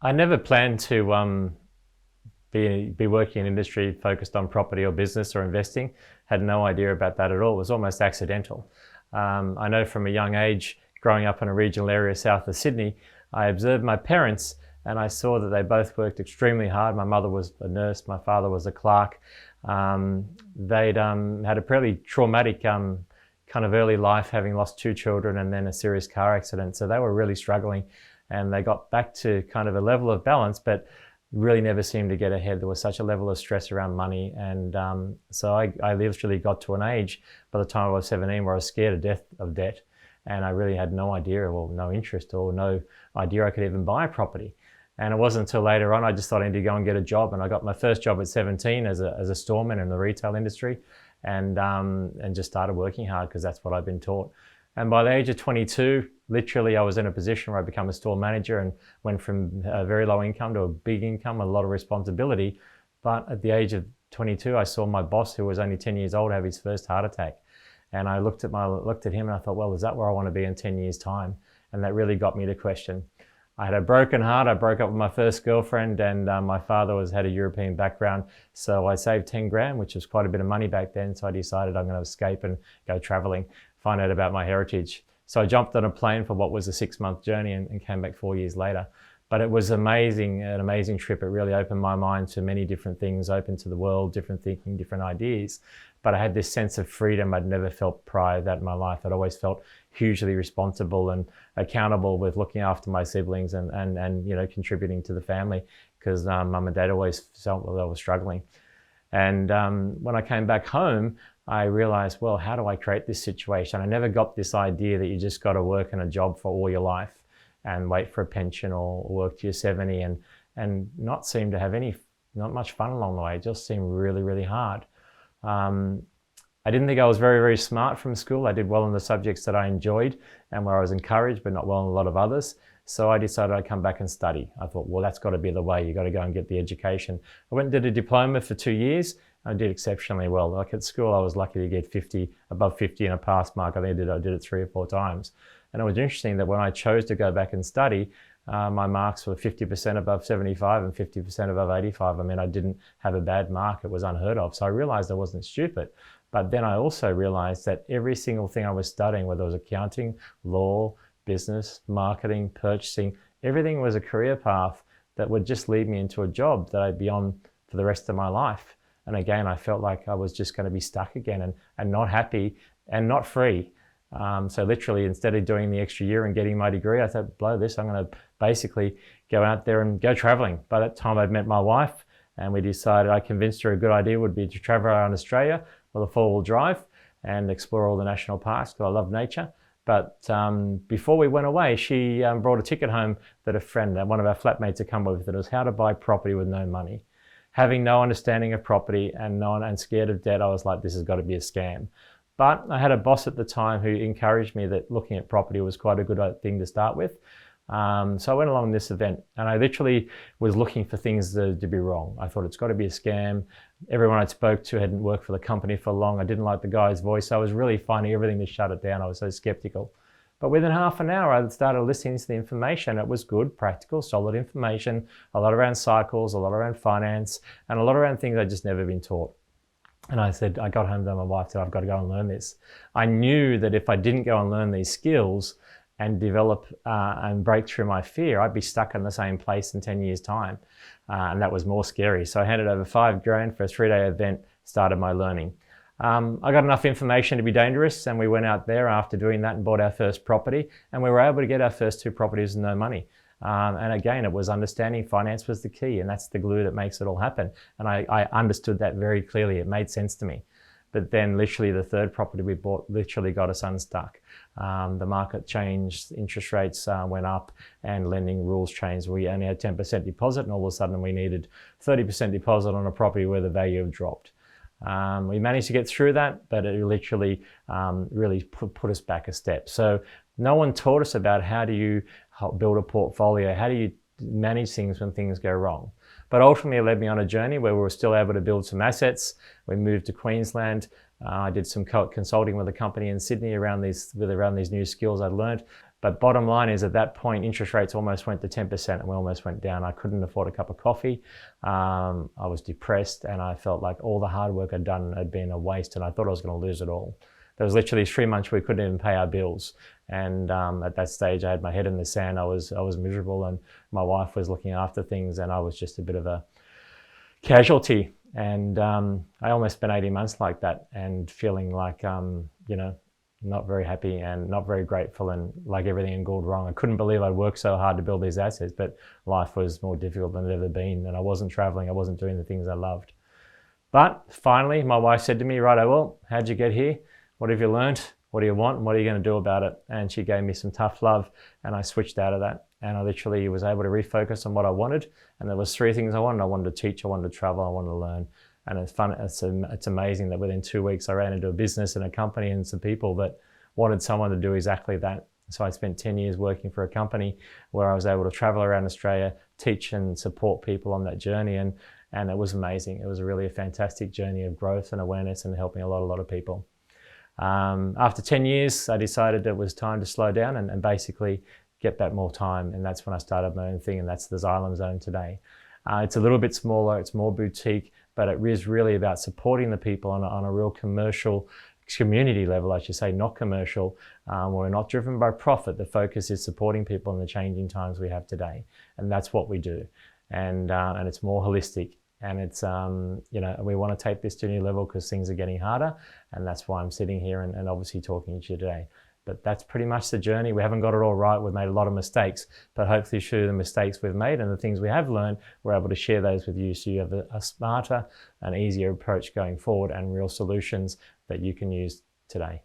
I never planned to be working in industry focused on property or business or investing. Had no idea about that at all. It was almost accidental. I know from a young age, growing up in a regional area south of Sydney, I observed my parents and I saw that they both worked extremely hard. My mother was a nurse, my father was a clerk. They'd had a fairly traumatic kind of early life, having lost two children and then a serious car accident. So they were really struggling, and they got back to kind of a level of balance, but really never seemed to get ahead. There was such a level of stress around money. And so I literally got to an age by the time I was 17 where I was scared to death of debt. And I really had no idea or no interest or no idea I could even buy a property. And it wasn't until later on I just thought I needed to go and get a job. And I got my first job at 17 as a storeman in the retail industry, and just started working hard because that's what I've been taught. And by the age of 22, literally I was in a position where I became a store manager and went from a very low income to a big income, a lot of responsibility. But at the age of 22, I saw my boss, who was only 10 years old, have his first heart attack. And I looked at him and I thought, well, is that where I want to be in 10 years' time? And that really got me to question. I had a broken heart. I broke up with my first girlfriend, and my father had a European background. So I saved 10 grand, which was quite a bit of money back then. So I decided I'm going to escape and go traveling, find out about my heritage. So I jumped on a plane for what was a 6-month journey and came back 4 years later. But it was amazing, an amazing trip. It really opened my mind to many different things, open to the world, different thinking, different ideas. But I had this sense of freedom I'd never felt prior to that in my life. I'd always felt hugely responsible and accountable with looking after my siblings and contributing to the family, because mum and dad always felt that I was struggling. And when I came back home, I realized, well, how do I create this situation? I never got this idea that you just got to work in a job for all your life and wait for a pension or work to your 70 and not seem to have not much fun along the way. It just seemed really, really hard. I didn't think I was very, very smart from school. I did well in the subjects that I enjoyed and where I was encouraged, but not well in a lot of others. So I decided I'd come back and study. I thought, well, that's got to be the way. You got to go and get the education. I went and did a diploma for 2 years. I did exceptionally well. Like at school, I was lucky to get above 50 in a pass mark. I did it 3 or 4 times. And it was interesting that when I chose to go back and study, my marks were 50% above 75 and 50% above 85. I mean, I didn't have a bad mark. It was unheard of. So I realized I wasn't stupid. But then I also realized that every single thing I was studying, whether it was accounting, law, business, marketing, purchasing, everything was a career path that would just lead me into a job that I'd be on for the rest of my life. And again, I felt like I was just going to be stuck again and not happy and not free. So literally, instead of doing the extra year and getting my degree, I thought, blow this, I'm going to basically go out there and go traveling. By that time, I'd met my wife, and we decided, I convinced her a good idea would be to travel around Australia with a 4-wheel drive and explore all the national parks, because I love nature. But before we went away, she brought a ticket home that a friend, one of our flatmates, had come with. It was how to buy property with no money. Having no understanding of property and scared of debt, I was like, this has got to be a scam. But I had a boss at the time who encouraged me that looking at property was quite a good thing to start with. So I went along this event, and I literally was looking for things to be wrong. I thought it's got to be a scam. Everyone I spoke to hadn't worked for the company for long. I didn't like the guy's voice. I was really finding everything to shut it down. I was so skeptical. But within half an hour, I started listening to the information. It was good, practical, solid information, a lot around cycles, a lot around finance, and a lot around things I'd just never been taught. And I got home to my wife, said, I've got to go and learn this. I knew that if I didn't go and learn these skills and develop and break through my fear, I'd be stuck in the same place in 10 years' time. And that was more scary. So I handed over 5 grand for a 3-day event, started my learning. I got enough information to be dangerous, and we went out there after doing that and bought our first property, and we were able to get our first 2 properties with no money. And again, it was understanding finance was the key, and that's the glue that makes it all happen. And I understood that very clearly. It made sense to me. But then literally the 3rd property we bought literally got us unstuck. The market changed, interest rates went up, and lending rules changed. We only had 10% deposit, and all of a sudden we needed 30% deposit on a property where the value had dropped. We managed to get through that, but it literally really put us back a step. So no one taught us about how do you build a portfolio, how do you manage things when things go wrong. But ultimately it led me on a journey where we were still able to build some assets. We moved to Queensland. I did some consulting with a company in Sydney around these new skills I'd learned. But bottom line is, at that point, interest rates almost went to 10% and we almost went down. I couldn't afford a cup of coffee. I was depressed and I felt like all the hard work I'd done had been a waste and I thought I was going to lose it all. There was literally 3 months we couldn't even pay our bills. And at that stage, I had my head in the sand. I was miserable and my wife was looking after things and I was just a bit of a casualty. And I almost spent 18 months like that and feeling like, you know, not very happy and not very grateful and like everything had gone wrong. I couldn't believe I'd worked so hard to build these assets, but life was more difficult than it ever been. And I wasn't traveling, I wasn't doing the things I loved. But finally, my wife said to me, "Righto, well, how'd you get here? What have you learned? What do you want? And what are you going to do about it?" And she gave me some tough love and I switched out of that. And I literally was able to refocus on what I wanted. And there was 3 things I wanted. I wanted to teach, I wanted to travel, I wanted to learn. And it's fun. It's amazing that within 2 weeks I ran into a business and a company and some people that wanted someone to do exactly that. So I spent 10 years working for a company where I was able to travel around Australia, teach and support people on that journey. And it was amazing. It was really a fantastic journey of growth and awareness and helping a lot of people. After 10 years, I decided it was time to slow down and basically get that more time. And that's when I started my own thing, and that's the Xylem Zone today. It's a little bit smaller, it's more boutique, but it is really about supporting the people on a real commercial, community level, I should say, not commercial. We're not driven by profit. The focus is supporting people in the changing times we have today. And that's what we do. And it's more holistic. And it's, you know, we want to take this to a new level because things are getting harder. And that's why I'm sitting here and obviously talking to you today. But that's pretty much the journey. We haven't got it all right. We've made a lot of mistakes, but hopefully through the mistakes we've made and the things we have learned, we're able to share those with you so you have a smarter and easier approach going forward and real solutions that you can use today.